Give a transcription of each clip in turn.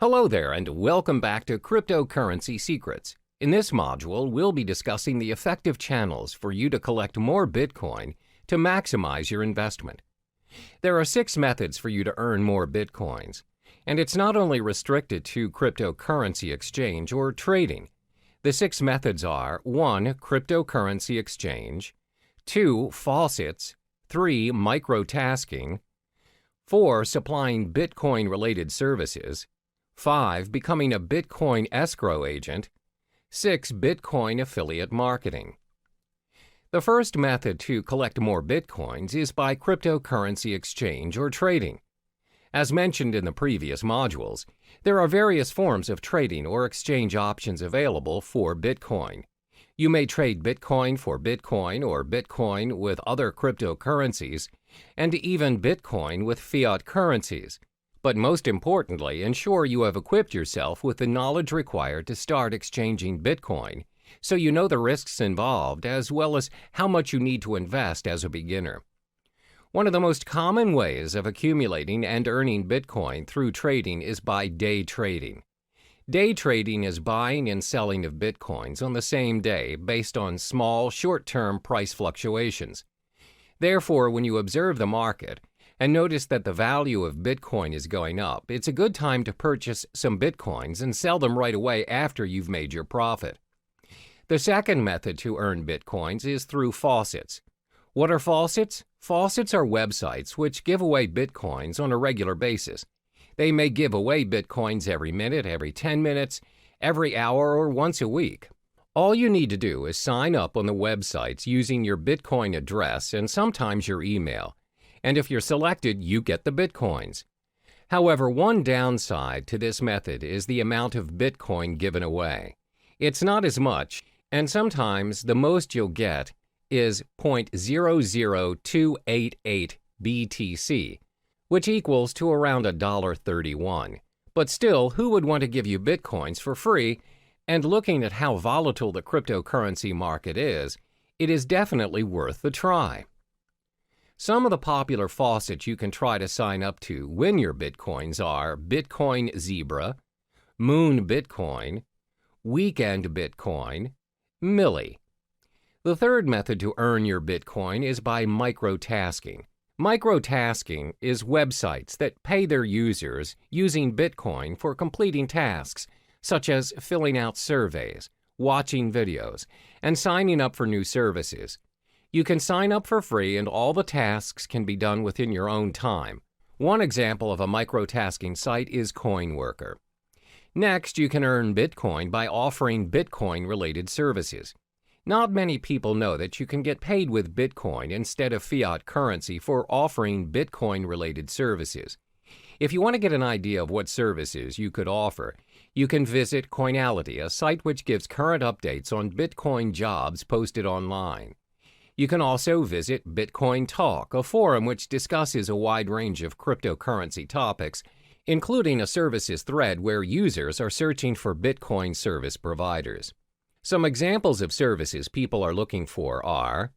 Hello there and welcome back to Cryptocurrency Secrets. In this module, we'll be discussing the effective channels for you to collect more Bitcoin to maximize your investment. There are 6 methods for you to earn more Bitcoins, and it's not only restricted to cryptocurrency exchange or trading. The 6 methods are 1. Cryptocurrency exchange, 2. Faucets, 3. Microtasking, 4. Supplying Bitcoin-related services, 5. Becoming a Bitcoin escrow agent, 6. Bitcoin affiliate marketing. The first method to collect more Bitcoins is by cryptocurrency exchange or trading. As mentioned in the previous modules, there are various forms of trading or exchange options available for Bitcoin. You may trade Bitcoin for Bitcoin or Bitcoin with other cryptocurrencies, and even Bitcoin with fiat currencies. But most importantly, ensure you have equipped yourself with the knowledge required to start exchanging Bitcoin, so you know the risks involved as well as how much you need to invest as a beginner. One of the most common ways of accumulating and earning Bitcoin through trading is by day trading. Day trading is buying and selling of Bitcoins on the same day based on small, short-term price fluctuations. Therefore, when you observe the market, and notice that the value of Bitcoin is going up, it's a good time to purchase some Bitcoins and sell them right away after you've made your profit. The second method to earn Bitcoins is through faucets. What are faucets? Faucets are websites which give away Bitcoins on a regular basis. They may give away Bitcoins every minute, every 10 minutes, every hour, or once a week. All you need to do is sign up on the websites using your Bitcoin address and sometimes your email. And if you're selected, you get the Bitcoins. However, one downside to this method is the amount of Bitcoin given away. It's not as much, and sometimes the most you'll get is 0.00288 BTC, which equals to around $1.31. But still, who would want to give you Bitcoins for free? And looking at how volatile the cryptocurrency market is, it is definitely worth the try. Some of the popular faucets you can try to sign up to win your Bitcoins are Bitcoin Zebra, Moon Bitcoin, Weekend Bitcoin, Milli. The third method to earn your Bitcoin is by microtasking. Microtasking is websites that pay their users using Bitcoin for completing tasks, such as filling out surveys, watching videos, and signing up for new services. You can sign up for free and all the tasks can be done within your own time. One example of a microtasking site is CoinWorker. Next, you can earn Bitcoin by offering Bitcoin-related services. Not many people know that you can get paid with Bitcoin instead of fiat currency for offering Bitcoin-related services. If you want to get an idea of what services you could offer, you can visit Coinality, a site which gives current updates on Bitcoin jobs posted online. You can also visit Bitcoin Talk, a forum which discusses a wide range of cryptocurrency topics, including a services thread where users are searching for Bitcoin service providers. Some examples of services people are looking for are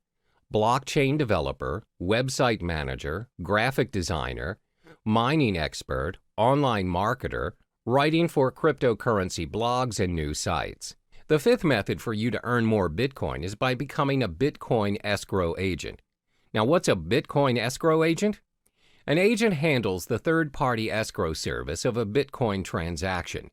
blockchain developer, website manager, graphic designer, mining expert, online marketer, writing for cryptocurrency blogs and new sites. The fifth method for you to earn more Bitcoin is by becoming a Bitcoin escrow agent. Now, what's a Bitcoin escrow agent? An agent handles the third-party escrow service of a Bitcoin transaction.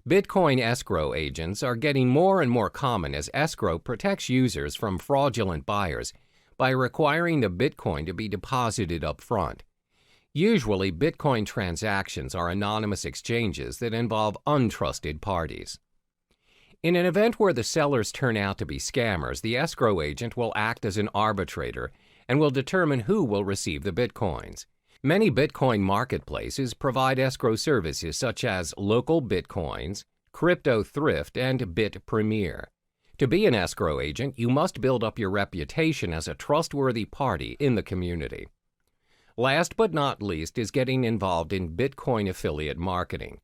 Bitcoin escrow agents are getting more and more common as escrow protects users from fraudulent buyers by requiring the Bitcoin to be deposited up front. Usually, Bitcoin transactions are anonymous exchanges that involve untrusted parties. In an event where the sellers turn out to be scammers, the escrow agent will act as an arbitrator and will determine who will receive the Bitcoins. Many Bitcoin marketplaces provide escrow services such as Local Bitcoins, Crypto Thrift, and Bit Premier. To be an escrow agent, you must build up your reputation as a trustworthy party in the community. Last but not least is getting involved in Bitcoin affiliate marketing.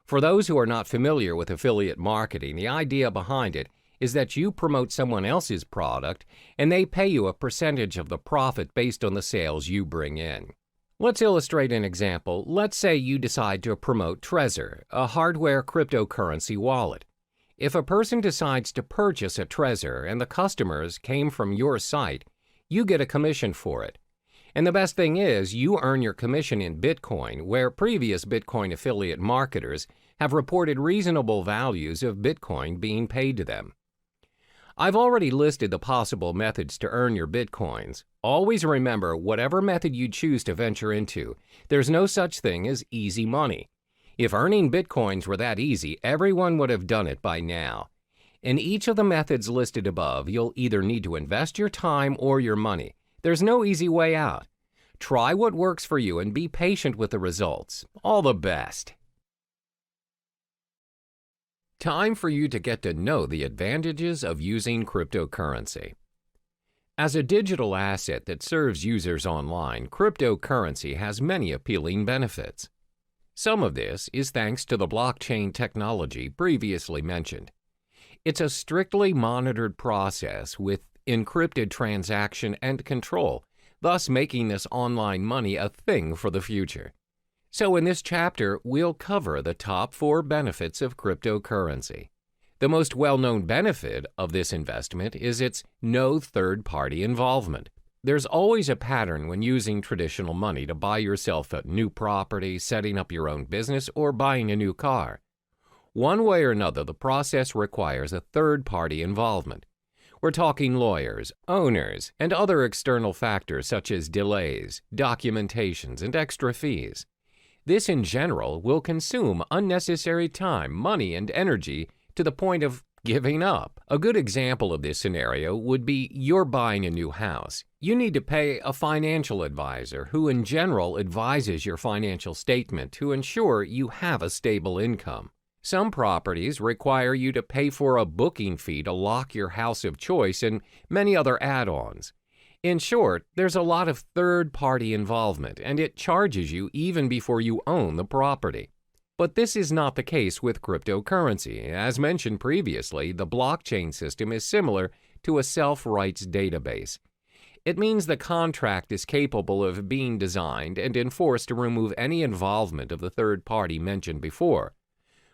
For those who are not familiar with affiliate marketing, the idea behind it is that you promote someone else's product and they pay you a percentage of the profit based on the sales you bring in. Let's illustrate an example. Let's say you decide to promote Trezor, a hardware cryptocurrency wallet. If a person decides to purchase a Trezor and the customers came from your site, you get a commission for it. And the best thing is, you earn your commission in Bitcoin, where previous Bitcoin affiliate marketers have reported reasonable values of Bitcoin being paid to them. I've already listed the possible methods to earn your Bitcoins. Always remember, whatever method you choose to venture into, there's no such thing as easy money. If earning Bitcoins were that easy, everyone would have done it by now. In each of the methods listed above, you'll either need to invest your time or your money. There's no easy way out. Try what works for you and be patient with the results. All the best. Time for you to get to know the advantages of using cryptocurrency. As a digital asset that serves users online, cryptocurrency has many appealing benefits. Some of this is thanks to the blockchain technology previously mentioned. It's a strictly monitored process with encrypted transaction and control, thus making this online money a thing for the future. So in this chapter, we'll cover the top 4 benefits of cryptocurrency. The most well-known benefit of this investment is its no third-party involvement. There's always a pattern when using traditional money to buy yourself a new property, setting up your own business, or buying a new car. One way or another, the process requires a third-party involvement. We're talking lawyers, owners, and other external factors such as delays, documentations, and extra fees. This, in general, will consume unnecessary time, money, and energy to the point of giving up. A good example of this scenario would be you're buying a new house. You need to pay a financial advisor who, in general, advises your financial statement to ensure you have a stable income. Some properties require you to pay for a booking fee to lock your house of choice and many other add-ons. In short, there's a lot of third-party involvement, and it charges you even before you own the property. But this is not the case with cryptocurrency. As mentioned previously, the blockchain system is similar to a self-rights database. It means the contract is capable of being designed and enforced to remove any involvement of the third party mentioned before.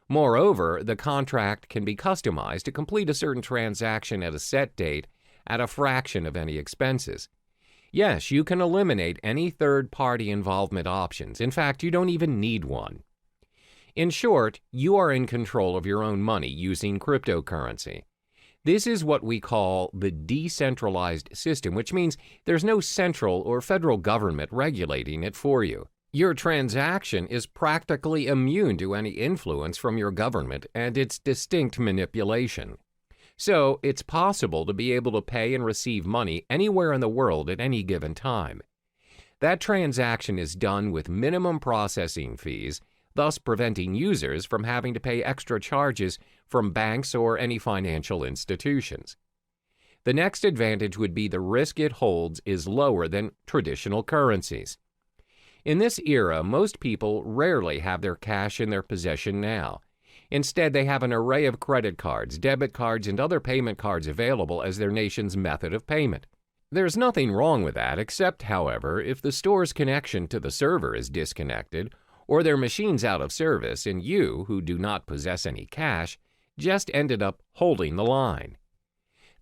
Moreover, the contract can be customized to complete a certain transaction at a set date at a fraction of any expenses. Yes, you can eliminate any third-party involvement options. In fact, you don't even need one. In short, you are in control of your own money using cryptocurrency. This is what we call the decentralized system, which means there's no central or federal government regulating it for you. Your transaction is practically immune to any influence from your government and its distinct manipulation. So, it's possible to be able to pay and receive money anywhere in the world at any given time. That transaction is done with minimum processing fees, thus preventing users from having to pay extra charges from banks or any financial institutions. The next advantage would be the risk it holds is lower than traditional currencies. In this era, most people rarely have their cash in their possession now. Instead, they have an array of credit cards, debit cards, and other payment cards available as their nation's method of payment. There's nothing wrong with that, except, however, if the store's connection to the server is disconnected, or their machine's out of service, and you, who do not possess any cash, just ended up holding the line.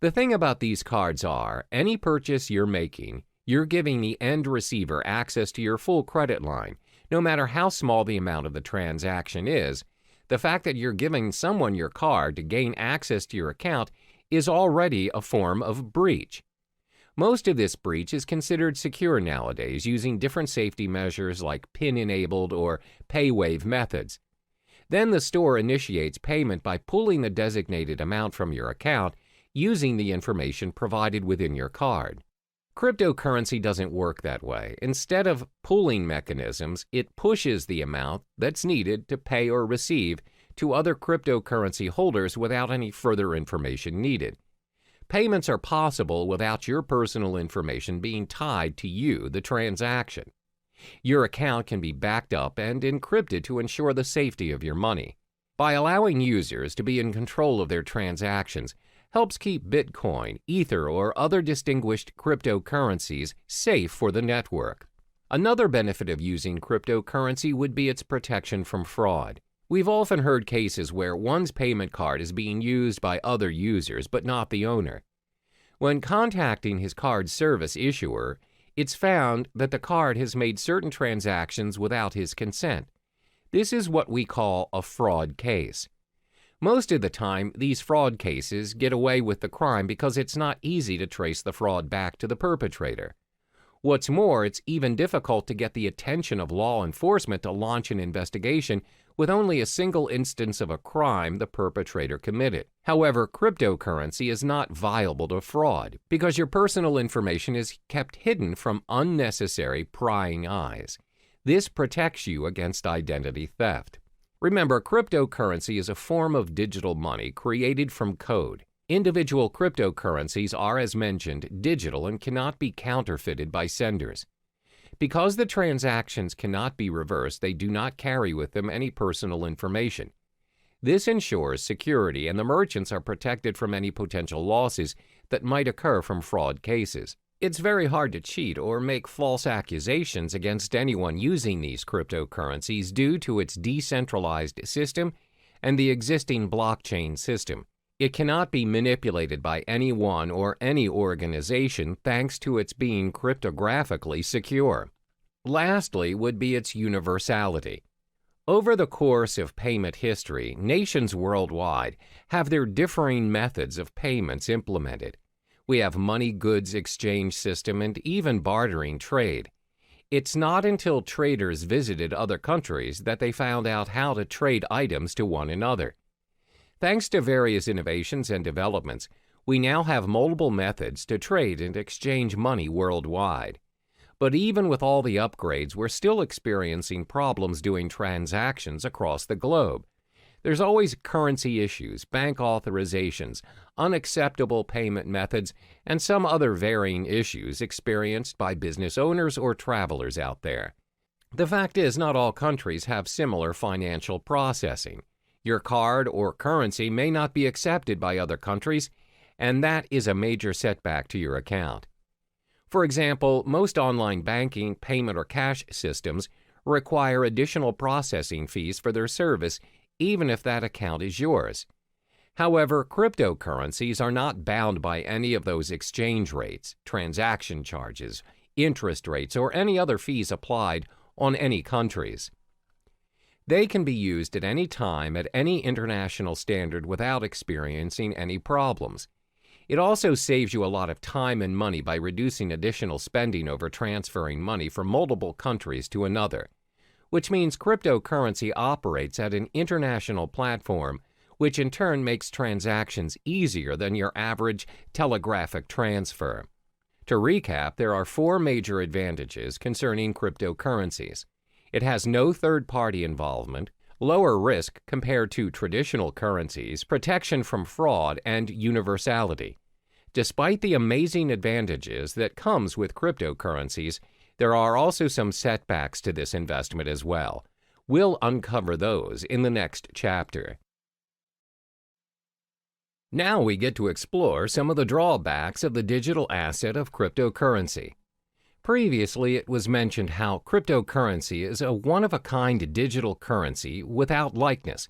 The thing about these cards are, any purchase you're making, you're giving the end receiver access to your full credit line, no matter how small the amount of the transaction is. The fact that you're giving someone your card to gain access to your account is already a form of breach. Most of this breach is considered secure nowadays using different safety measures like PIN-enabled or PayWave methods. Then the store initiates payment by pulling the designated amount from your account using the information provided within your card. Cryptocurrency doesn't work that way. Instead of pooling mechanisms, it pushes the amount that's needed to pay or receive to other cryptocurrency holders without any further information needed. Payments are possible without your personal information being tied to you, the transaction. Your account can be backed up and encrypted to ensure the safety of your money. By allowing users to be in control of their transactions, helps keep Bitcoin, Ether, or other distinguished cryptocurrencies safe for the network. Another benefit of using cryptocurrency would be its protection from fraud. We've often heard cases where one's payment card is being used by other users but not the owner. When contacting his card service issuer, it's found that the card has made certain transactions without his consent. This is what we call a fraud case. Most of the time, these fraud cases get away with the crime because it's not easy to trace the fraud back to the perpetrator. What's more, it's even difficult to get the attention of law enforcement to launch an investigation with only a single instance of a crime the perpetrator committed. However, cryptocurrency is not viable to fraud because your personal information is kept hidden from unnecessary prying eyes. This protects you against identity theft. Remember, cryptocurrency is a form of digital money created from code. Individual cryptocurrencies are, as mentioned, digital and cannot be counterfeited by senders. Because the transactions cannot be reversed, they do not carry with them any personal information. This ensures security, and the merchants are protected from any potential losses that might occur from fraud cases. It's very hard to cheat or make false accusations against anyone using these cryptocurrencies due to its decentralized system and the existing blockchain system. It cannot be manipulated by anyone or any organization thanks to its being cryptographically secure. Lastly would be its universality. Over the course of payment history, nations worldwide have their differing methods of payments implemented. We have money goods exchange system and even bartering trade. It's not until traders visited other countries that they found out how to trade items to one another. Thanks to various innovations and developments, we now have multiple methods to trade and exchange money worldwide. But even with all the upgrades, we're still experiencing problems doing transactions across the globe. There's always currency issues, bank authorizations, unacceptable payment methods, and some other varying issues experienced by business owners or travelers out there. The fact is, not all countries have similar financial processing. Your card or currency may not be accepted by other countries, and that is a major setback to your account. For example, most online banking, payment, or cash systems require additional processing fees for their service, even if that account is yours. However, cryptocurrencies are not bound by any of those exchange rates, transaction charges, interest rates, or any other fees applied on any countries. They can be used at any time at any international standard without experiencing any problems. It also saves you a lot of time and money by reducing additional spending over transferring money from multiple countries to another, which means cryptocurrency operates at an international platform, which in turn makes transactions easier than your average telegraphic transfer. To recap, there are 4 major advantages concerning cryptocurrencies. It has no third-party involvement, lower risk compared to traditional currencies, protection from fraud, and universality. Despite the amazing advantages that comes with cryptocurrencies, there are also some setbacks to this investment as well. We'll uncover those in the next chapter. Now we get to explore some of the drawbacks of the digital asset of cryptocurrency. Previously, it was mentioned how cryptocurrency is a one-of-a-kind digital currency without likeness,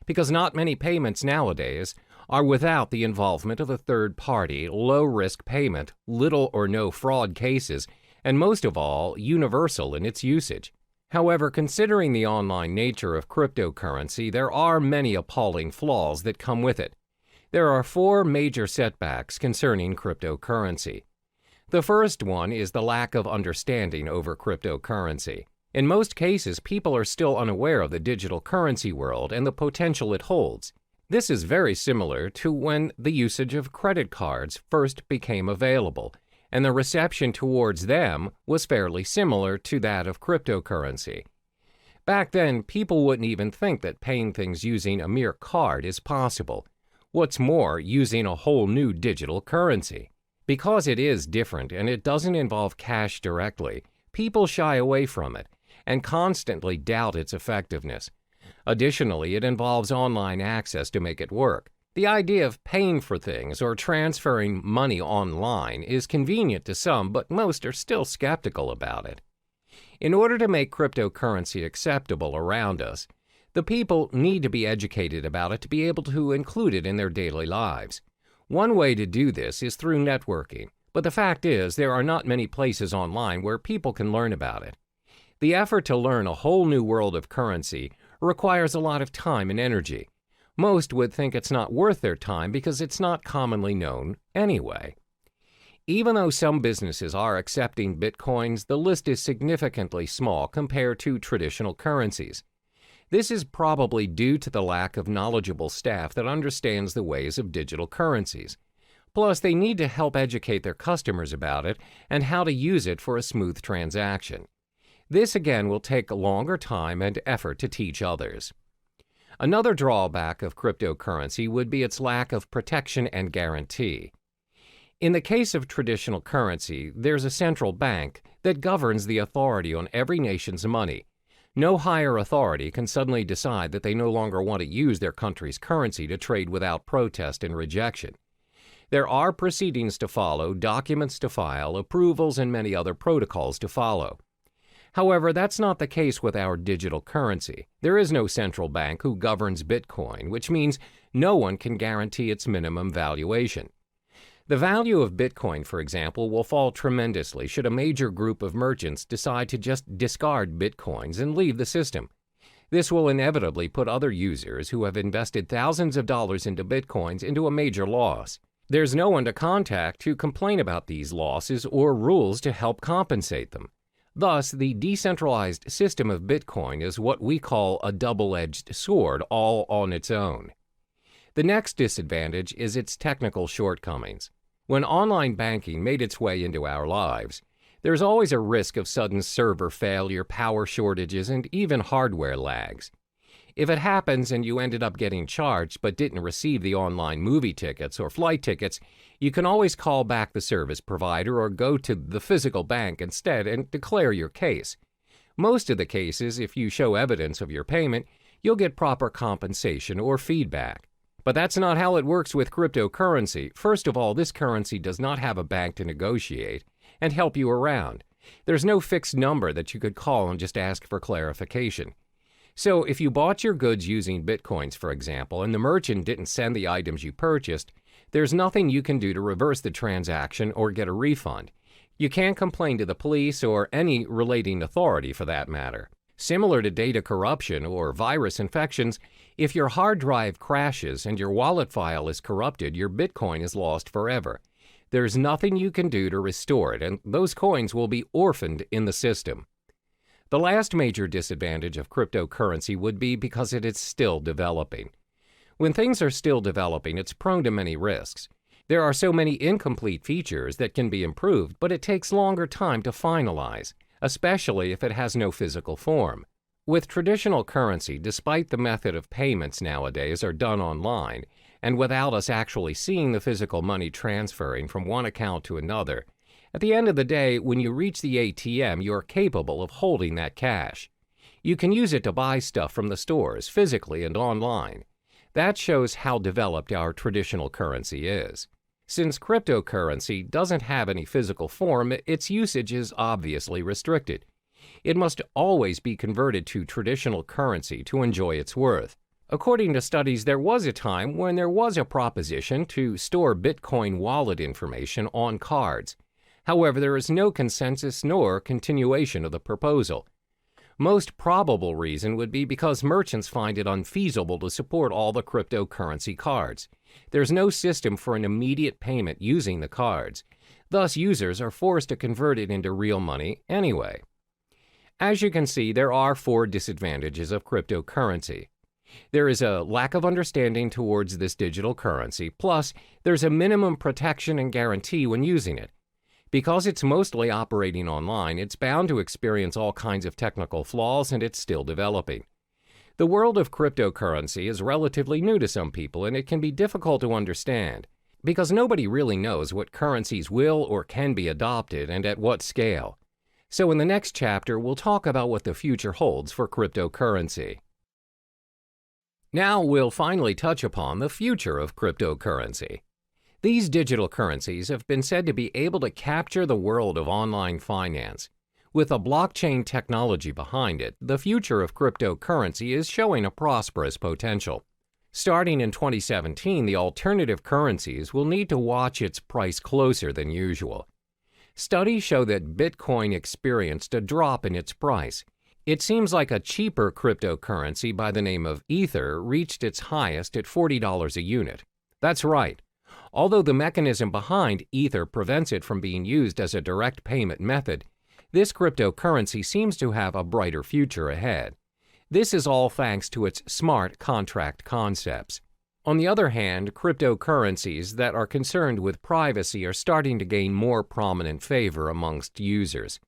because not many payments nowadays are without the involvement of a third-party, low-risk payment, little or no fraud cases, and most of all, universal in its usage. However, considering the online nature of cryptocurrency, there are many appalling flaws that come with it. There are 4 major setbacks concerning cryptocurrency. The first one is the lack of understanding over cryptocurrency. In most cases, people are still unaware of the digital currency world and the potential it holds. This is very similar to when the usage of credit cards first became available, and the reception towards them was fairly similar to that of cryptocurrency. Back then, people wouldn't even think that paying things using a mere card is possible. What's more, using a whole new digital currency. Because it is different and it doesn't involve cash directly, people shy away from it and constantly doubt its effectiveness. Additionally, it involves online access to make it work. The idea of paying for things or transferring money online is convenient to some, but most are still skeptical about it. In order to make cryptocurrency acceptable around us, the people need to be educated about it to be able to include it in their daily lives. One way to do this is through networking, but the fact is there are not many places online where people can learn about it. The effort to learn a whole new world of currency requires a lot of time and energy. Most would think it's not worth their time because it's not commonly known anyway. Even though some businesses are accepting Bitcoins, the list is significantly small compared to traditional currencies. This is probably due to the lack of knowledgeable staff that understands the ways of digital currencies. Plus, they need to help educate their customers about it and how to use it for a smooth transaction. This again will take a longer time and effort to teach others. Another drawback of cryptocurrency would be its lack of protection and guarantee. In the case of traditional currency, there's a central bank that governs the authority on every nation's money. No higher authority can suddenly decide that they no longer want to use their country's currency to trade without protest and rejection. There are proceedings to follow, documents to file, approvals, and many other protocols to follow. However, that's not the case with our digital currency. There is no central bank who governs Bitcoin, which means no one can guarantee its minimum valuation. The value of Bitcoin, for example, will fall tremendously should a major group of merchants decide to just discard Bitcoins and leave the system. This will inevitably put other users who have invested thousands of dollars into Bitcoins into a major loss. There's no one to contact to complain about these losses or rules to help compensate them. Thus, the decentralized system of Bitcoin is what we call a double-edged sword all on its own. The next disadvantage is its technical shortcomings. When online banking made its way into our lives, there's always a risk of sudden server failure, power shortages, and even hardware lags. If it happens and you ended up getting charged but didn't receive the online movie tickets or flight tickets, you can always call back the service provider or go to the physical bank instead and declare your case. Most of the cases, if you show evidence of your payment, you'll get proper compensation or feedback. But that's not how it works with cryptocurrency. First of all, this currency does not have a bank to negotiate and help you around. There's no fixed number that you could call and just ask for clarification. So if you bought your goods using Bitcoins, for example, and the merchant didn't send the items you purchased, there's nothing you can do to reverse the transaction or get a refund. You can't complain to the police or any relating authority for that matter. Similar to data corruption or virus infections, if your hard drive crashes and your wallet file is corrupted, your Bitcoin is lost forever. There's nothing you can do to restore it, and those coins will be orphaned in the system. The last major disadvantage of cryptocurrency would be because it is still developing. When things are still developing, it's prone to many risks. There are so many incomplete features that can be improved, but it takes longer time to finalize, especially if it has no physical form. With traditional currency, despite the method of payments nowadays are done online, and without us actually seeing the physical money transferring from one account to another, at the end of the day, when you reach the ATM, you are capable of holding that cash. You can use it to buy stuff from the stores, physically and online. That shows how developed our traditional currency is. Since cryptocurrency doesn't have any physical form, its usage is obviously restricted. It must always be converted to traditional currency to enjoy its worth. According to studies, there was a time when there was a proposition to store Bitcoin wallet information on cards. However, there is no consensus nor continuation of the proposal. Most probable reason would be because merchants find it unfeasible to support all the cryptocurrency cards. There's no system for an immediate payment using the cards. Thus, users are forced to convert it into real money anyway. As you can see, there are 4 disadvantages of cryptocurrency. There is a lack of understanding towards this digital currency, plus there's a minimum protection and guarantee when using it. Because it's mostly operating online, it's bound to experience all kinds of technical flaws, and it's still developing. The world of cryptocurrency is relatively new to some people, and it can be difficult to understand, because nobody really knows what currencies will or can be adopted and at what scale. So in the next chapter, we'll talk about what the future holds for cryptocurrency. Now we'll finally touch upon the future of cryptocurrency. These digital currencies have been said to be able to capture the world of online finance. With a blockchain technology behind it, the future of cryptocurrency is showing a prosperous potential. Starting in 2017, the alternative currencies will need to watch its price closer than usual. Studies show that Bitcoin experienced a drop in its price. It seems like a cheaper cryptocurrency by the name of Ether reached its highest at $40 a unit. That's right. Although the mechanism behind Ether prevents it from being used as a direct payment method, this cryptocurrency seems to have a brighter future ahead. This is all thanks to its smart contract concepts. On the other hand, cryptocurrencies that are concerned with privacy are starting to gain more prominent favor amongst users.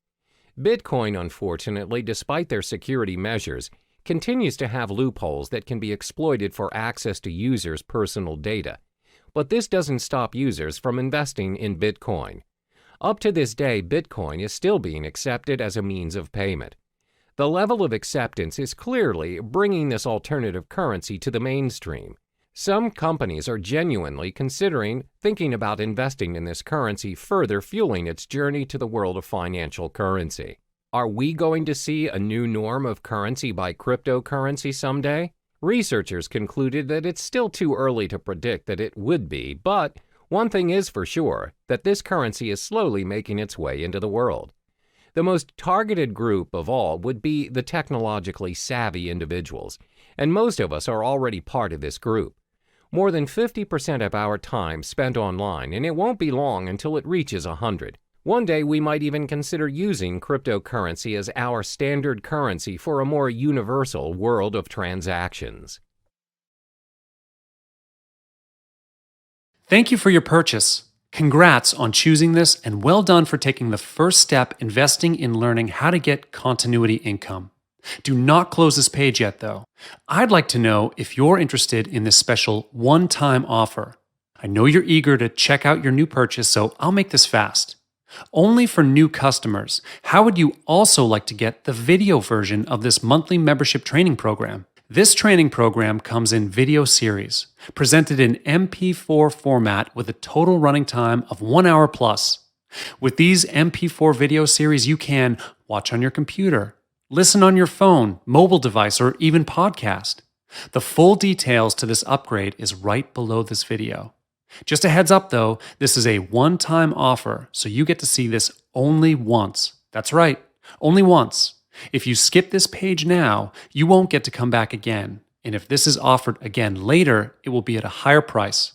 Bitcoin, unfortunately, despite their security measures, continues to have loopholes that can be exploited for access to users' personal data. But this doesn't stop users from investing in Bitcoin. Up to this day, Bitcoin is still being accepted as a means of payment. The level of acceptance is clearly bringing this alternative currency to the mainstream. Some companies are genuinely thinking about investing in this currency, further fueling its journey to the world of financial currency. Are we going to see a new norm of currency by cryptocurrency someday? Researchers concluded that it's still too early to predict that it would be, but one thing is for sure, that this currency is slowly making its way into the world. The most targeted group of all would be the technologically savvy individuals, and most of us are already part of this group. More than 50% of our time spent online, and it won't be long until it reaches 100. One day we might even consider using cryptocurrency as our standard currency for a more universal world of transactions. Thank you for your purchase. Congrats on choosing this, and well done for taking the first step investing in learning how to get continuity income. Do not close this page yet, though. I'd like to know if you're interested in this special one-time offer. I know you're eager to check out your new purchase, so I'll make this fast. Only for new customers, how would you also like to get the video version of this monthly membership training program? This training program comes in video series, presented in MP4 format with a total running time of 1 hour plus. With these MP4 video series, you can watch on your computer, listen on your phone, mobile device, or even podcast. The full details to this upgrade is right below this video. Just a heads up though, this is a one-time offer, so you get to see this only once. That's right, only once. If you skip this page now, you won't get to come back again. And if this is offered again later, it will be at a higher price.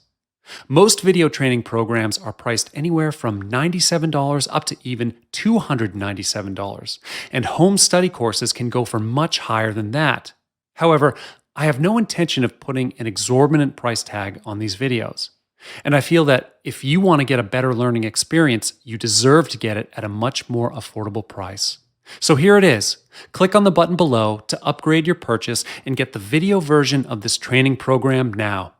Most video training programs are priced anywhere from $97 up to even $297, and home study courses can go for much higher than that. However, I have no intention of putting an exorbitant price tag on these videos. And I feel that if you want to get a better learning experience, you deserve to get it at a much more affordable price. So here it is. Click on the button below to upgrade your purchase and get the video version of this training program now.